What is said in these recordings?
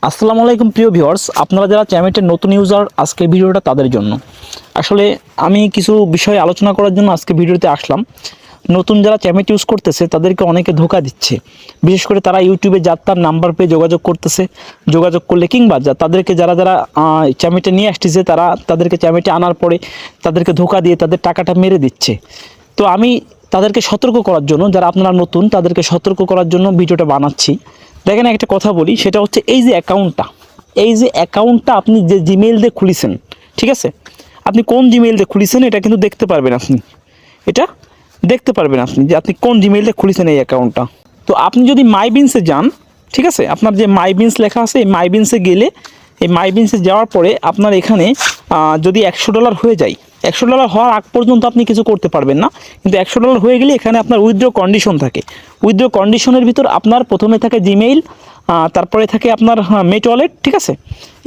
আসসালামু আলাইকুম প্রিয় ভিউয়ার্স, আপনারা যারা চ্যানেলটির নতুন ইউজার, আজকে ভিডিওটা তাদের জন্য। আসলে আমি কিছু বিষয় আলোচনা করার জন্য আজকে ভিডিওতে আসলাম। নতুন যারা চ্যানেলটি ইউজ করতেছে তাদেরকে অনেকে ধোঁকা দিচ্ছে। বিশেষ করে তারা ইউটিউবে যার তার নাম্বার পেয়ে যোগাযোগ করতেছে। যোগাযোগ করলে কিংবা তাদেরকে যারা যারা চ্যানেলটি নিয়ে আসতেছে তাদেরকে চ্যানেলটি আনার পরে তাদেরকে ধোঁকা দিয়ে তাদের টাকাটা মেরে দিচ্ছে। তো আমি তাদেরকে সতর্ক করার জন্য, যারা আপনারা নতুন তাদেরকে সতর্ক করার জন্য ভিডিওটা বানাচ্ছি। দেখেন, একটা কথা বলি, সেটা হচ্ছে এই যে অ্যাকাউন্টটা আপনি যে জিমেইল দিয়ে খুলেছেন, ঠিক আছে, আপনি কোন জিমেইল দিয়ে খুলেছেন এটা কিন্তু দেখতে পারবেন আপনি যে আপনি কোন জিমেইল দিয়ে খুলেছেন এই অ্যাকাউন্টটা। তো আপনি যদি মাইবিনসে যান, ঠিক আছে, আপনার যে মাইবিনস লেখা আছে, এই মাইবিনসে গেলে, এই মাইবিনসে যাওয়ার পরে আপনার এখানে যদি $100 হয়ে যায়, $100 হওয়ার আগ পর্যন্ত আপনি কিছু করতে পারবেন না। কিন্তু $100 হয়ে গেলে এখানে আপনার উইথড্র কন্ডিশন থাকে। উইথড্র কন্ডিশনের ভিতর আপনার প্রথমে থাকে জিমেইল, তারপরে থাকে আপনার মেট ওয়ালেট, ঠিক আছে,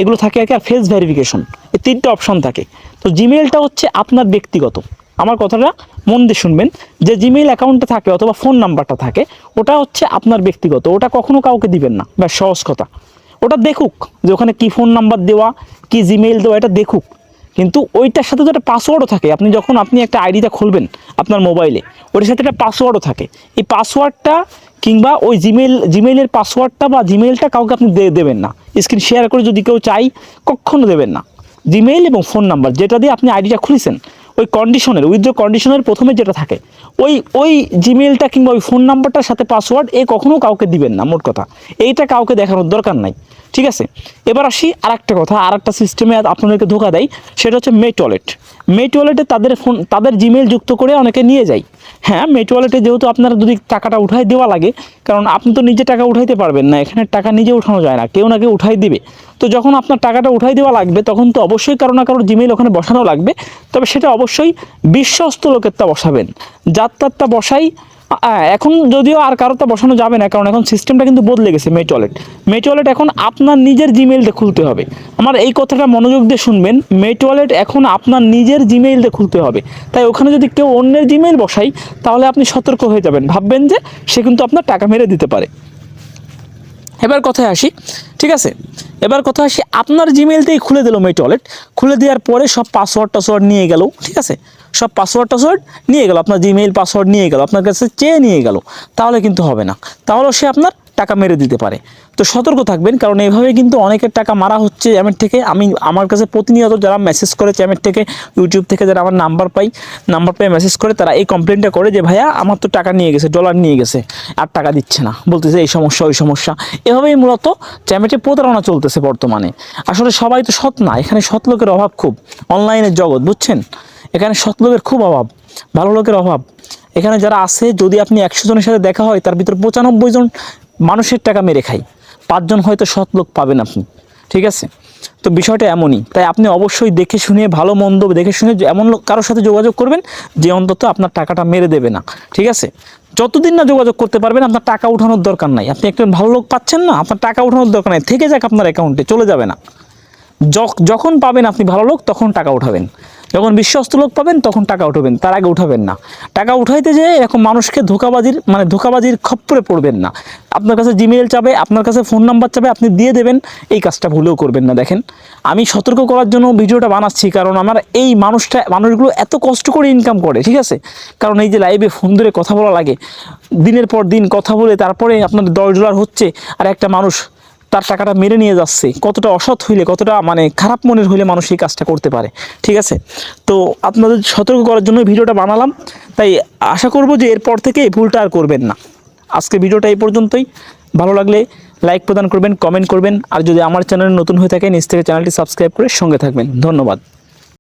এগুলো থাকে আর ফেস ভেরিফিকেশন, এই তিনটে অপশন থাকে। তো জিমেইলটা হচ্ছে আপনার ব্যক্তিগত। আমার কথাটা মন দিয়ে শুনবেন, যে জিমেইল অ্যাকাউন্টটা থাকে অথবা ফোন নাম্বারটা থাকে, ওটা হচ্ছে আপনার ব্যক্তিগত, ওটা কখনো কাউকে দিবেন না। ব্যাস, সহজ কথা। ওটা দেখুক যে ওখানে কী ফোন নাম্বার দেওয়া, কি জিমেইল দেওয়া, এটা দেখুক। কিন্তু ওইটার সাথে তো একটা পাসওয়ার্ডও থাকে। আপনি একটা আইডিটা খুলবেন আপনার মোবাইলে, ওটার সাথে একটা পাসওয়ার্ডও থাকে। এই পাসওয়ার্ডটা কিংবা ওই জিমেইলের পাসওয়ার্ডটা বা জিমেইলটা কাউকে আপনি দেবেন না। স্ক্রিন শেয়ার করে যদি কেউ চাই, কখনো দেবেন না। জিমেইল এবং ফোন নাম্বার যেটা দিয়ে আপনি আইডিটা খুলেছেন, ওই কন্ডিশনের, উইথড্র কন্ডিশনের প্রথমে যেটা থাকে, ওই জিমেইলটা কিংবা ওই ফোন নাম্বারটার সাথে পাসওয়ার্ড কখনো কাউকে দিবেন না। মোট কথা, এইটা কাউকে দেখানোর দরকার নাই, ঠিক আছে। এবার আসি আরেকটা কথা, আরেকটা সিস্টেমে আপনাদেরকে ধোঁকা দেয়, সেটা হচ্ছে মেট ওয়ালেট। মেট ওয়ালেটে তাদের জিমেইল যুক্ত করে অনেকে নিয়ে যায়। হ্যাঁ, মেট ওয়ালেটে যেহেতু আপনার যদি টাকাটা উঠাই দেওয়া লাগে, কারণ আপনি তো নিজে টাকা উঠাইতে পারবেন না, এখানে টাকা নিজে উঠানো যায় না, কেউ না কেউ উঠাই দিবে। তো যখন আপনার টাকাটা উঠাই দেওয়া লাগবে, তখন তো অবশ্যই কারো না কারোর জিমেইল ওখানে বসানো লাগবে। তবে সেটা অবশ্যই বিশ্বস্ত লোকেরটা বসাবেন, যার তারটা বসাই। এখন যদিও আর কারোটা বসানো যাবে না, কারণ এখন সিস্টেমটা কিন্তু বদলে গেছে। মেট ওয়ালেট এখন আপনার নিজের জিমেইলটা খুলতে হবে। আমার এই কথাটা মনোযোগ দিয়ে শুনবেন, মেট ওয়ালেট এখন আপনার নিজের জিমেইলটা খুলতে হবে। তাই ওখানে যদি কেউ অন্যের জিমেইল বসাই, তাহলে আপনি সতর্ক হয়ে যাবেন, ভাববেন যে সে কিন্তু আপনার টাকা মেরে দিতে পারে। এবার কথায় আসি, ঠিক আছে, আপনার জিমেইলটাই খুলে দিল মেট ওয়ালেট। খুলে দেওয়ার পরে সব পাসওয়ার্ড নিয়ে গেল, ঠিক আছে, সব পাসওয়ার্ড নিয়ে গেল, আপনার জিমেইল পাসওয়ার্ড নিয়ে গেল, আপনার কাছে চেয়ে নিয়ে গেল, তাহলে কিন্তু হবে না। তাহলেও সে আপনার টাকা মেরে দিতে পারে। তো সতর্ক থাকবেন, কারণ এইভাবে কিন্তু অনেকের টাকা মারা হচ্ছে চ্যামের থেকে। আমার কাছে প্রতিনিয়ত যারা মেসেজ করে চ্যামের থেকে, ইউটিউব থেকে যারা আমার নাম্বার পেয়ে মেসেজ করে, তারা এই কমপ্লেনটা করে যে ভাইয়া আমার তো টাকা নিয়ে গেছে, ডলার নিয়ে গেছে, আর টাকা দিচ্ছে না, বলতেছে এই সমস্যা ওই সমস্যা। এভাবেই মূলত চ্যামেটে প্রতারণা চলতেছে বর্তমানে। আসলে সবাই তো সৎ না, এখানে সৎ লোকের অভাব খুব। অনলাইনের জগৎ, বুঝছেন, এখানে সৎ লোকের খুব অভাব, ভালো লোকের অভাব। এখানে যারা আছে, যদি আপনি 100 জনের সাথে দেখা হয়, তার ভিতর 95 জন মানুষের টাকা মেরে খায়, 5 জন হয়তো সৎ লোক পাবেন আপনি, ঠিক আছে। তো বিষয়টা এমনই। তাই আপনি অবশ্যই দেখে শুনে, ভালো মন্দ দেখে শুনে এমন কারোর সাথে যোগাযোগ করবেন যে অন্তত আপনার টাকাটা মেরে দেবে না, ঠিক আছে। যতদিন না যোগাযোগ করতে পারবেন, আপনার টাকা উঠানোর দরকার নাই। আপনি একজন ভালো লোক পাচ্ছেন না, আপনার টাকা উঠানোর দরকার নাই, থেকে যাক আপনার অ্যাকাউন্টে, চলে যাবে না। যখন পাবেন আপনি ভালো লোক, তখন টাকা উঠাবেন। যখন বিশ্বস্ত লোক পাবেন, তখন টাকা উঠাবেন, তার আগে উঠাবেন না। টাকা উঠাইতে যেয়ে এরকম মানুষকে ধোঁকাবাজির খপ্পরে পড়বেন না। আপনার কাছে জিমেইল চাবে, আপনার কাছে ফোন নাম্বার চাবে, আপনি দিয়ে দেবেন, এই কাজটা ভুলেও করবেন না। দেখেন, আমি সতর্ক করার জন্য ভিডিওটা বানাচ্ছি, কারণ আমার এই মানুষগুলো এত কষ্ট করে ইনকাম করে, ঠিক আছে। কারণ এই যে লাইভে ফোন ধরে কথা বলা লাগে, দিনের পর দিন কথা বলে তারপরে আপনার $10 হচ্ছে, আর একটা মানুষ তার টাকাটা মেরে নিয়ে যাচ্ছে। কতটা অসৎ হইলে, কতটা খারাপ মনের হইলে মানুষ এই কাজটা করতে পারে, ঠিক আছে। তো আপনাদের সতর্ক করার জন্য ভিডিওটা বানালাম। তাই আশা করব যে এরপর থেকে এই ভুলটা আর করবেন না। আজকে ভিডিওটা এই পর্যন্তই। ভালো লাগলে লাইক প্রদান করবেন, কমেন্ট করবেন, আর যদি আমার চ্যানেলে নতুন হয়ে থাকে, নিচ থেকে চ্যানেলটি সাবস্ক্রাইব করে সঙ্গে থাকবেন। ধন্যবাদ।